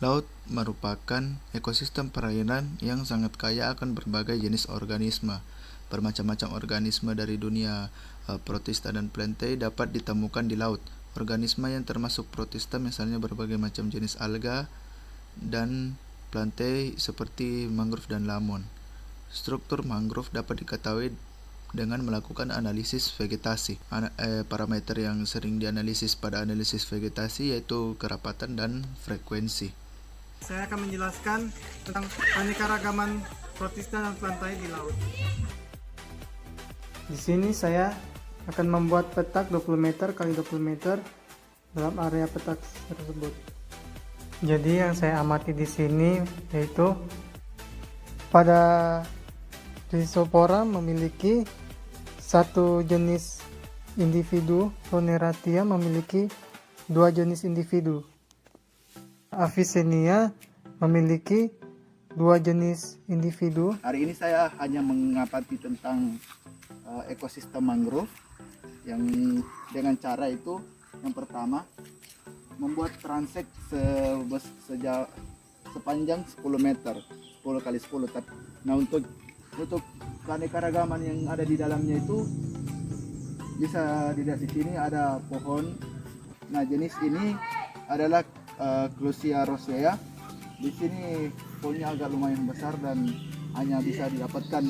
Laut merupakan ekosistem perairan yang sangat kaya akan berbagai jenis organisme. Bermacam-macam organisme dari dunia protista dan plantae dapat ditemukan di laut. Organisme yang termasuk protista misalnya berbagai macam jenis alga dan plantae seperti mangrove dan lamon. Struktur mangrove dapat diketahui dengan melakukan analisis vegetasi. Parameter yang sering dianalisis pada analisis vegetasi yaitu kerapatan dan frekuensi. Saya akan menjelaskan tentang keanekaragaman protista dan plantae di laut. Di sini saya akan membuat petak 20 meter x 20 meter dalam area petak tersebut. Jadi yang saya amati di sini yaitu pada Rhizopora memiliki satu jenis individu, Phanerothia memiliki dua jenis individu. Avicennia memiliki dua jenis individu. Hari ini saya hanya mengamati tentang ekosistem mangrove yang dengan cara itu yang pertama membuat transek sepanjang 10 meter 10 kali 10. Nah untuk keanekaragaman yang ada di dalamnya itu bisa dilihat di sini ada pohon. Nah jenis ini adalah Clusia rosea. Di sini pohonnya agak lumayan besar dan hanya bisa didapatkan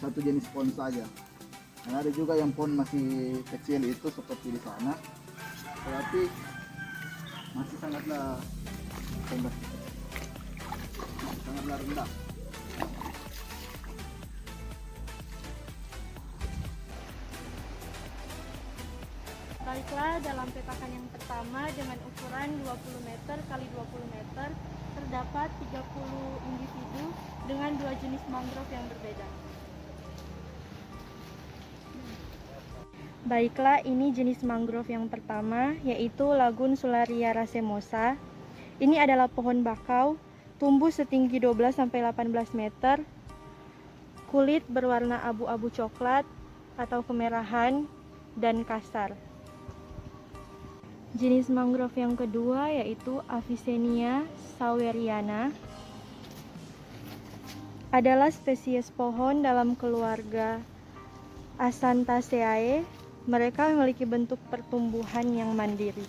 satu jenis pohon saja. Dan ada juga yang pohon masih kecil itu seperti di sana, tetapi masih sangatlah rendah. Baiklah, dalam petakan yang pertama dengan ukuran 20 meter x 20 meter terdapat 30 individu dengan dua jenis mangrove yang berbeda. Baiklah, ini jenis mangrove yang pertama, yaitu Lagun Sularia racemosa. Ini adalah pohon bakau, tumbuh setinggi 12-18 meter, kulit berwarna abu-abu coklat atau kemerahan dan kasar. Jenis mangrove yang kedua yaitu Avicennia saweriana, adalah spesies pohon dalam keluarga Acanthaceae. Mereka memiliki bentuk pertumbuhan yang mandiri.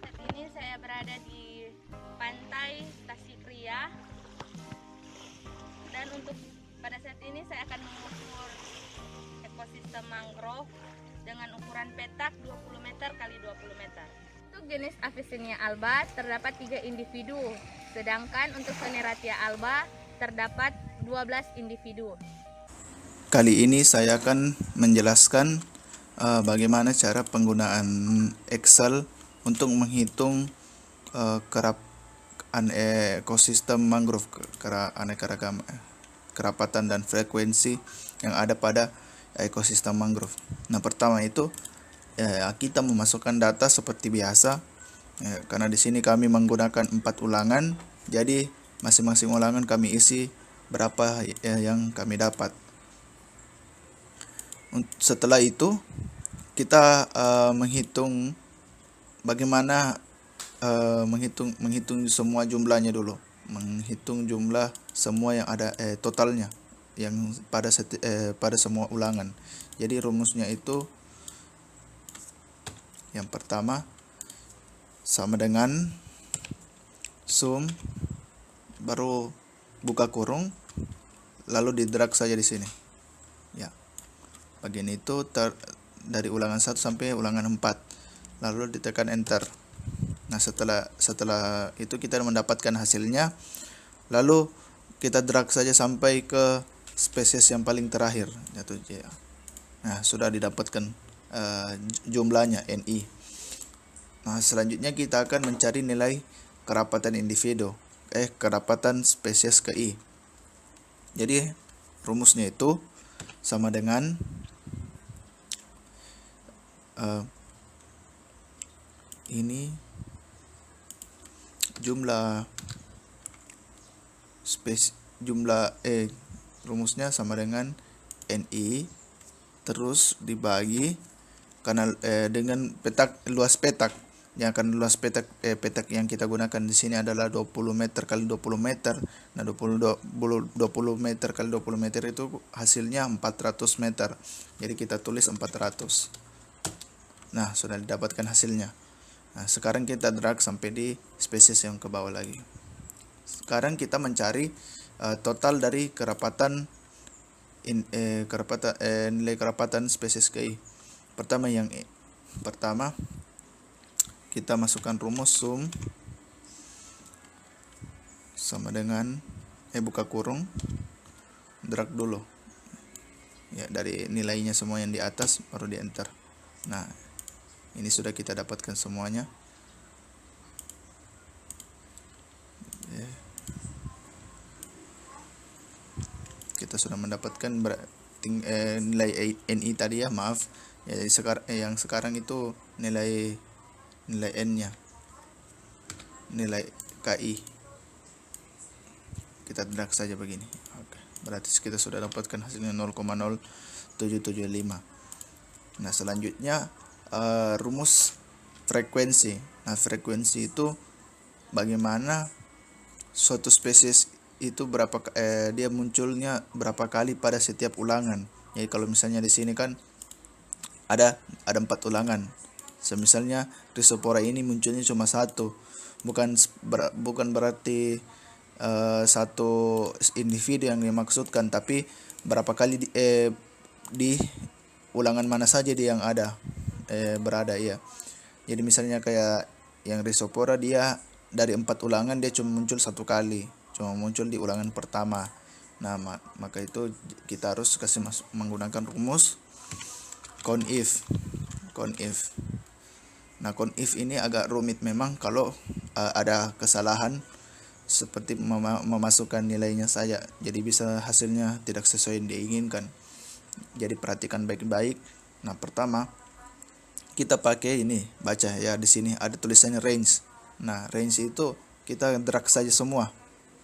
Saat ini saya berada di pantai Tasikria, dan untuk pada saat ini saya akan mengukur ekosistem mangrove dengan ukuran petak 20 meter x 20 meter. Untuk jenis Avicennia alba terdapat 3 individu, sedangkan untuk Phanerothia alba terdapat 12 individu. Kali ini saya akan menjelaskan bagaimana cara penggunaan Excel untuk menghitung ekosistem mangrove, kerapatan dan frekuensi yang ada pada ekosistem mangrove. Nah, pertama itu kita memasukkan data seperti biasa, karena di sini kami menggunakan 4 ulangan, jadi masing-masing ulangan kami isi berapa yang kami dapat. Setelah itu kita menghitung bagaimana menghitung semua jumlahnya dulu, menghitung jumlah semua yang ada totalnya yang pada semua ulangan. Jadi rumusnya itu yang pertama sama dengan sum, baru buka kurung, lalu di drag saja di sini. Ya. Bagian itu dari ulangan 1 sampai ulangan 4. Lalu ditekan enter. Nah, setelah itu kita mendapatkan hasilnya. Lalu kita drag saja sampai ke spesies yang paling terakhir, yaitu J. Nah, sudah didapatkan jumlahnya NI. Nah, selanjutnya kita akan mencari nilai kerapatan individu, kerapatan spesies ke I. Jadi rumusnya itu sama dengan ini rumusnya sama dengan NI terus dibagi karena dengan luas petak luas petak yang kita gunakan di sini adalah 20 meter kali 20 meter. Nah, 20 meter kali 20 meter itu hasilnya 400 meter. Jadi kita tulis 400. Nah, sudah didapatkan hasilnya. Nah, sekarang kita drag sampai di spesies yang ke bawah lagi. Sekarang kita mencari total dari kerapatan nilai kerapatan spesies KI. Pertama kita masukkan rumus sum sama dengan buka kurung, drag dulu ya dari nilainya semua yang di atas, baru di enter. Nah, ini sudah kita dapatkan semuanya. Kita sudah mendapatkan nilai NI tadi ya, maaf ya. Yang sekarang itu nilai N-nya, nilai KI. Kita drag saja begini. Oke, berarti kita sudah dapatkan hasilnya 0,0775. Nah, selanjutnya rumus frekuensi. Nah, frekuensi itu bagaimana suatu spesies itu dia munculnya berapa kali pada setiap ulangan. Jadi kalau misalnya di sini kan ada 4 ulangan. Misalnya Rhizopora ini munculnya cuma 1. Bukan berarti satu individu yang dimaksudkan, tapi berapa kali di ulangan mana saja dia yang berada ya. Jadi misalnya kayak yang Rhizopora, dia dari 4 ulangan dia cuma muncul 1 kali, cuma muncul di ulangan pertama. Nah, maka itu kita harus menggunakan rumus CONIF. Nah, CONIF ini agak rumit memang kalau ada kesalahan seperti memasukkan nilainya saja, jadi bisa hasilnya tidak sesuai yang diinginkan. Jadi perhatikan baik-baik. Nah, pertama kita pakai ini, baca ya, di sini ada tulisannya range. Nah, range itu kita drag saja semua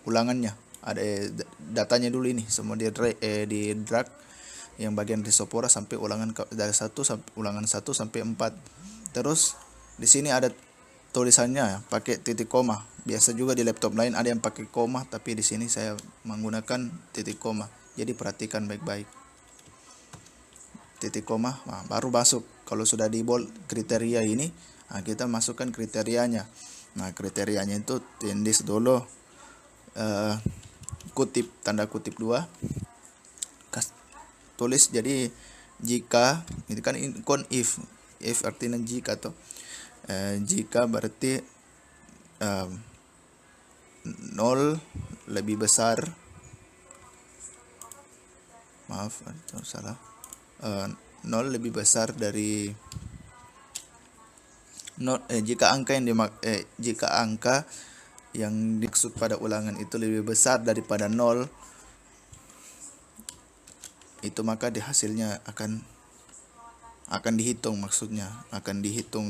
ulangannya. Ada datanya dulu ini semua di drag yang bagian Rhizopora sampai ulangan dari 1 sampai ulangan 1 sampai 4. Terus di sini ada tulisannya pakai titik koma. Biasa juga di laptop lain ada yang pakai koma, tapi di sini saya menggunakan titik koma. Jadi perhatikan baik-baik. Titik koma, nah, baru masuk. Kalau sudah di bold kriteria ini, nah, kita masukkan kriterianya. Nah, kriterianya itu tindis dulu, kutip, tanda kutip 2, tulis. Jadi jika itu kan if artinya jika tuh, jika berarti 0 lebih besar, maaf itu salah, 0 lebih besar dari jika angka yang dimaksud pada ulangan itu lebih besar daripada 0, itu maka di hasilnya akan dihitung, maksudnya akan dihitung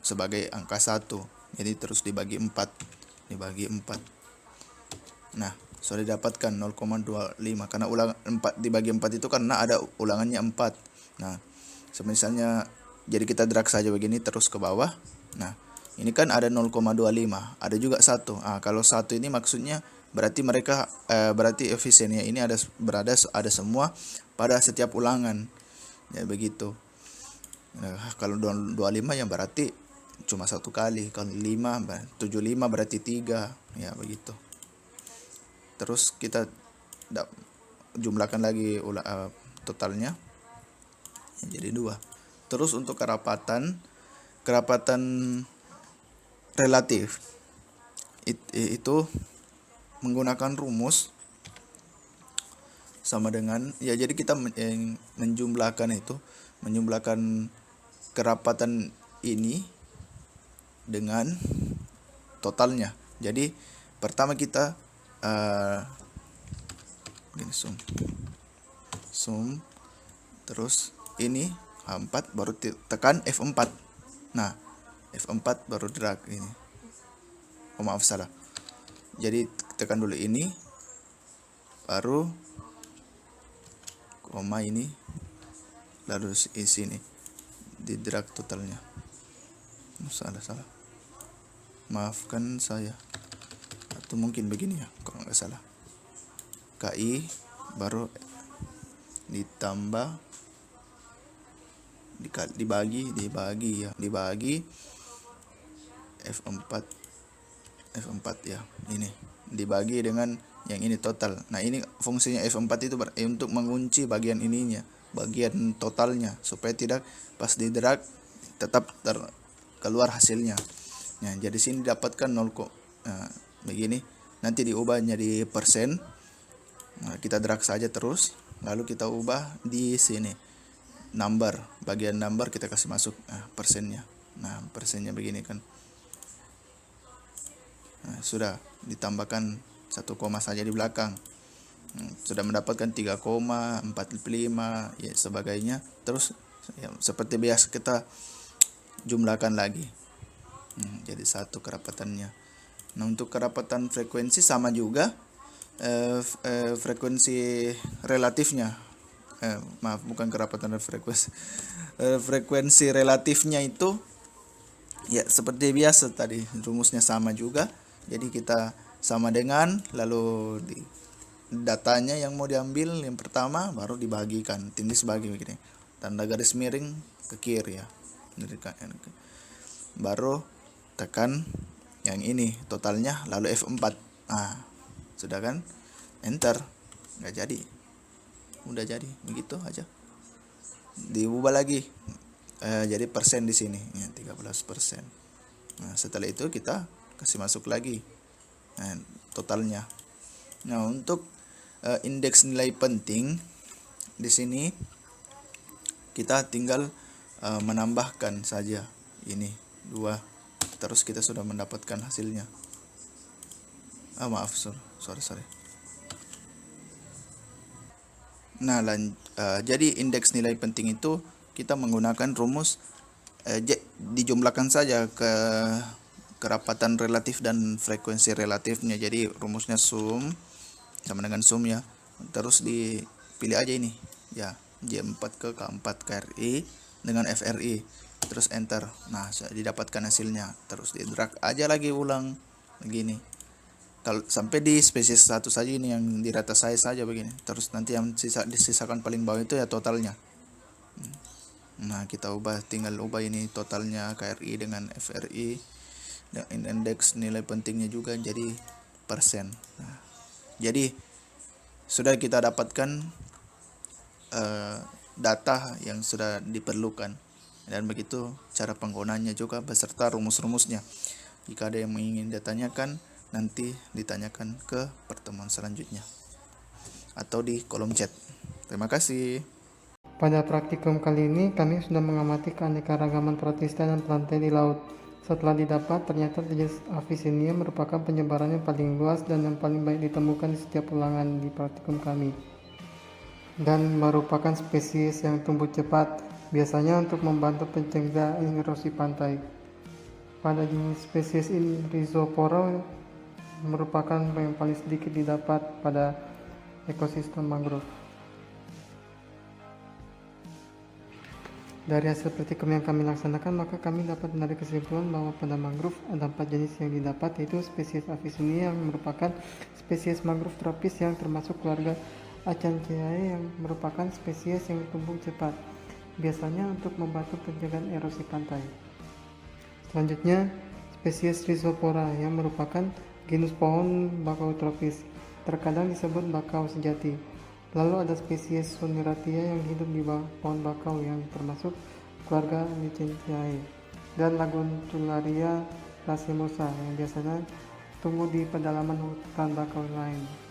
sebagai angka 1. Jadi terus dibagi 4. Nah, sudah didapatkan 0,25 karena ulangan 4 dibagi 4 itu karena ada ulangannya 4. Nah, misalnya jadi kita drag saja begini terus ke bawah. Nah, ini kan ada 0,25, ada juga 1. Nah, kalau 1 ini maksudnya berarti berarti efisiennya ini ada semua pada setiap ulangan. Ya begitu. Nah, kalau 25 yang berarti cuma 1 kali. Kalau 75 berarti 3. Ya begitu. Terus kita jumlahkan lagi totalnya. Jadi 2. Terus untuk kerapatan relatif itu menggunakan rumus sama dengan ya, jadi kita menjumlahkan kerapatan ini dengan totalnya. Jadi pertama kita sum terus ini H4 baru tekan F4. Nah, F4 baru drag ini. Oh maaf, salah. Jadi tekan dulu ini baru koma ini, lalu di sini di drag totalnya. Salah. Maafkan saya. Atau mungkin begini ya, kalau nggak salah. KI baru ditambah dibagi F4 ya, ini dibagi dengan yang ini total. Nah, ini fungsinya F4 itu untuk mengunci bagian ininya, bagian totalnya, supaya tidak pas di drag tetap keluar hasilnya. Nah, jadi sini dapatkan 0 begini, nanti diubah jadi persen. Nah, kita drag saja terus, lalu kita ubah di sini number, bagian number kita kasih masuk persennya. Nah, persennya begini kan. Nah, sudah ditambahkan 1 koma saja di belakang. Sudah mendapatkan 3,45 ya sebagainya. Terus ya, seperti biasa kita jumlahkan lagi. Jadi 1 kerapatannya. Nah, untuk kerapatan frekuensi sama juga. Frekuensi relatifnya, maaf, bukan kerapatan frekuensi. Frekuensi relatifnya itu ya seperti biasa tadi, rumusnya sama juga. Jadi kita sama dengan, lalu di datanya yang mau diambil yang pertama baru dibagikan, tindih bagi begini, tanda garis miring ke kiri ya, baru tekan yang ini totalnya, lalu F4. Sudah kan, enter, nggak jadi, udah jadi begitu aja. Diubah lagi jadi persen di sini ya, 13%. Nah, setelah itu kita kasih masuk lagi totalnya. Nah, untuk indeks nilai penting di sini kita tinggal menambahkan saja ini 2, terus kita sudah mendapatkan hasilnya. Maaf, sorry. Nah, jadi indeks nilai penting itu kita menggunakan rumus dijumlahkan saja ke kerapatan relatif dan frekuensi relatifnya. Jadi rumusnya sum sama dengan sum ya. Terus dipilih aja ini ya, J4 ke K4 KRI dengan FRI. Terus enter. Nah, didapatkan hasilnya. Terus di drag aja lagi ulang begini. Kalau sampai di spesies 1 saja ini yang di rata saya saja begini. Terus nanti yang disisakan paling bawah itu ya totalnya. Nah, kita tinggal ubah ini totalnya KRI dengan FRI, dan indeks nilai pentingnya juga jadi persen. Nah, jadi sudah kita dapatkan data yang sudah diperlukan, dan begitu cara penggunaannya juga beserta rumus-rumusnya. Jika ada yang ingin ditanyakan, nanti ditanyakan ke pertemuan selanjutnya atau di kolom chat. Terima kasih. Pada praktikum kali ini kami sudah mengamati keanekaragaman protista dan plantae di laut. Setelah didapat, ternyata jenis Avicennia merupakan penyebarannya paling luas dan yang paling baik ditemukan di setiap ulangan di praktikum kami, dan merupakan spesies yang tumbuh cepat, biasanya untuk membantu pencegah erosi pantai. Pada jenis spesies ini, Rhizopora merupakan yang paling sedikit didapat pada ekosistem mangrove. Dari hasil praktikum yang kami laksanakan, maka kami dapat menarik kesimpulan bahwa pada mangrove ada 4 jenis yang didapat, yaitu spesies Avicennia yang merupakan spesies mangrove tropis yang termasuk keluarga Acanthaceae yang merupakan spesies yang tumbuh cepat, biasanya untuk membantu pencegahan erosi pantai. Selanjutnya, spesies Rhizopora yang merupakan genus pohon bakau tropis, terkadang disebut bakau sejati. Lalu ada spesies Soniratia yang hidup di bawah pohon bakau yang termasuk keluarga Licheniaceae, dan Laguntularia racemosa yang biasanya tumbuh di pedalaman hutan bakau lain.